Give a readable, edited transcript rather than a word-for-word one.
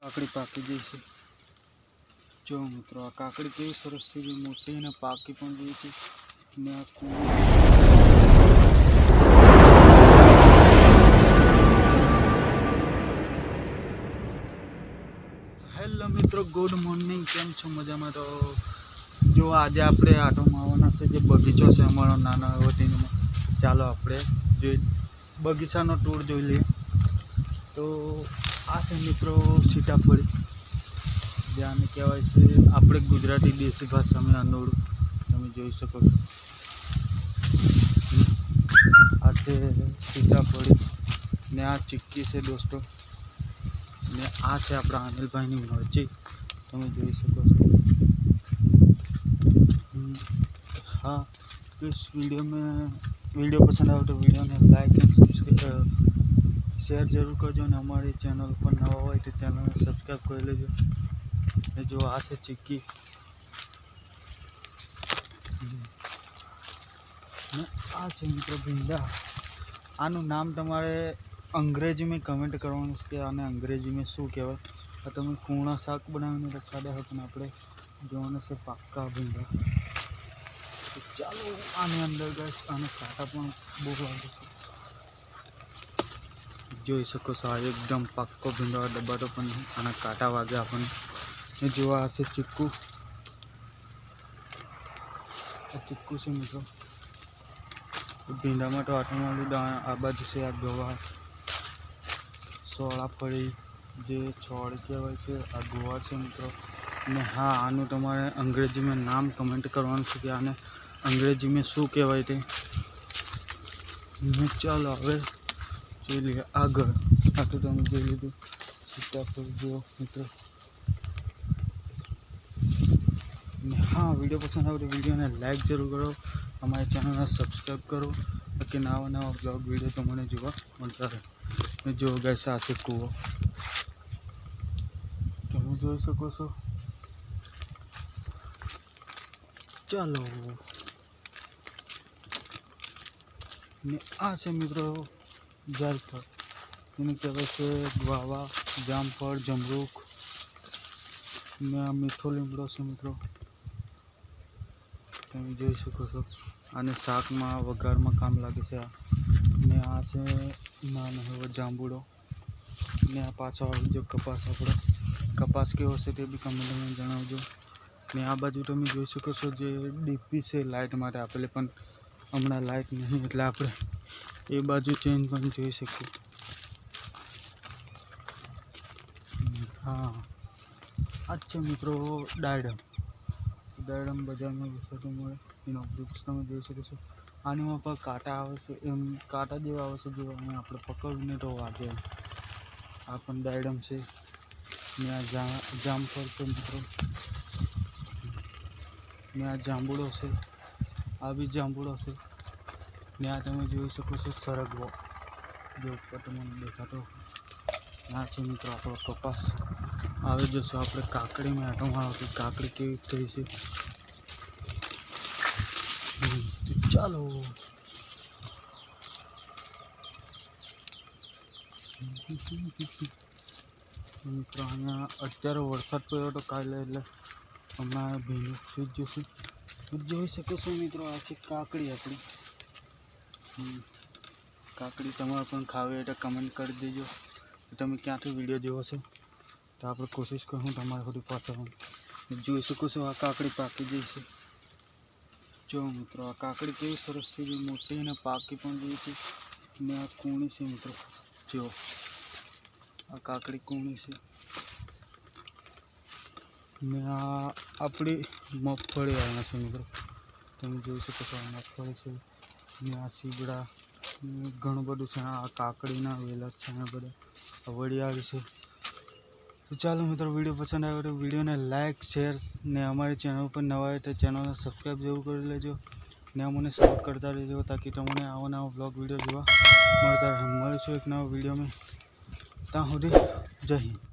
કાકડી પાકી ગઈ છે। જો મિત્રો આ કાકડી કેવી સરસ થઈ ગઈ, મોટી અને પાકી પણ ગઈ છે ને આ હેલો મિત્રો, ગુડ મોર્નિંગ, કેમ છો? મજામાં? તો જો આજે આપણે આટો મારવાના છે જે બગીચો છે અમારો નાનો એવો તેમાં, ચાલો આપણે જોઈ બગીચાનો ટૂર જોઈ લઈએ। તો આ છે મિત્રો સીતાફળી, જે આને કહેવાય છે આપણે ગુજરાતી દેશી ભાષામાં અંદોડું, તમે જોઈ શકો છો। આ છે સીતાફળી ને આ ચીક્કી છે દોસ્તો, ને આ છે આપણા અનિલભાઈની મરચી, તમે જોઈ શકો છો। हाँ, तो इस वीडियो पसंद आए तो वीडियो ने लाइक एंड सब्सक्राइब शेयर जरूर करजो ने हमारे चैनल पर नवा हो तो चैनल ने सब्सक्राइब कर लेजो। जो आ से चिक्की ने आ છે મિત્રો ભીંડા। આનું નામ તમારે અંગ્રેજીમાં કમેન્ટ કરવાનું છે કે આને અંગ્રેજીમાં શું કહેવાય। આ તમે કૂણા શાક બનાવીને રખા દે પણ આપણે જોવાના છે પાક્કા ભીંડા। તો ચાલો આની અંદર ગેસ આને કાંટા પણ બહુ લાગે છે, જોઈ શકો છો। આ એકદમ પાક્કો ભીંડો ડબ્બાટો પણ આના કાંટા વાગે આપણને। જો આ છે ચીક્કુ, આ ચીક્કુ છે મિત્રો। ભીંડામાં તો આટલું આ બાજુ છે આ ગવાર, સોળાફળી જે છોડ કહેવાય છે, આ ગવાર છે મિત્રો। ને હા, આનું તમારે અંગ્રેજીમાં નામ કમેન્ટ કરવાનું છે કે આને અંગ્રેજીમાં શું કહેવાય તે। ચાલો હવે જોઈ લઈએ આગળ। આ તો તમે જોઈ લીધું સીતાફળ જુઓ મિત્રો। ને હા, વિડીયો પસંદ આવે તો વિડીયોને લાઈક જરૂર કરો, અમારી ચેનલને સબસ્ક્રાઈબ કરો કે નવા બ્લોગ વિડીયો તમને જોવા મળતા રહે। જો ગાઈસ આ છે કૂવો, તમે જોઈ શકો છો। ચાલો ને આ છે મિત્રો જાયફળ, એને કહેવાય છે ગ્વાવા, જામફળ, જમરૂખ ને આ મીઠો લીમડો છે મિત્રો, તમે જોઈ શકો છો। આને શાકમાં વઘારમાં કામ લાગે છે। ને આ છે નાનો એવો જાંબુડો, ને આ પાછળ જો કપાસ, આપણો કપાસ કેવો છે તે બી કમેન્ટમાં જણાવજો। ને આ બાજુ તમે જોઈ શકો છો જે ડીપી છે લાઇટ માટે આપેલી, પણ હમણાં લાઇટ નહીં એટલે આપણે એ બાજુ ચેન્જ પણ જોઈ શકીએ। હા, આ છે મિત્રો ડાયડમ। ડાયડમ બજારમાં વિસતો મળે, એનો વૃક્ષ તમે જોઈ શકો છો। આનીમાં પણ કાંટા આવે છે, એમ કાંટા જેવા આવે છે, જો અમે આપણે પકડીને તો વાગે। આ પણ ડાયડમ છે ને આ જામફળ છે મિત્રો, ને આ જાંબુડો છે, આ બી જાંબુડો છે। ને આ તમે જોઈ શકો છો સરગવો, જો ઉપર તમને દેખાતો। આ છે મિત્રો આપણો કપાસ। આવે જશો આપણે કાકડીમાં આટો મારવાથી કાકડી કેવી થઈ છે। તો ચાલો મિત્રો, અહીંયા અત્યારે વરસાદ પડ્યો તો કાલે, એટલે હમણાં ભીનું થઈ જ જશે। જોઈ શકો છો મિત્રો, આ છે કાકડી આપણી। કાકડી તમારે પણ ખાવી એટલે કમેન્ટ કરી દેજો તમે ક્યાંથી વિડીયો જોવો છો, તો આપણે કોશિશ કરું તમારા સુધી પહોંચવાનું। જોઈ શકો છો આ કાકડી પાકી ગઈ છે। જો મિત્રો આ કાકડી કેવી સરસ થઈ ગઈ, મોટી અને પાકી પણ ગઈ છે ને આ કૂણી છે મિત્રો। જો આ કાકડી કૂણી છે ને આ આપણી મગફળી આવ્યા છે મિત્રો, તમે જોઈ શકો છો। આ મગફળી છે ને આ સીબડા ઘણું બધું છે। આ કાકડીના વેલા છે, આ બધા વળી આવી છે। તો ચાલો મિત્રો, વિડીયો પસંદ આવ્યો તો વિડીયોને લાઇક શેર ને અમારી ચેનલ પર નવા હોય તો ચેનલને સબસ્ક્રાઈબ જરૂર કરી લેજો ને અમને સપોર્ટ કરતા રહેજો, તાકી તમને આવા બ્લોગ વિડીયો જોવા મળતા રહે। મળીશું એક નવા વિડીયોમાં, ત્યાં સુધી જય હિન્દ।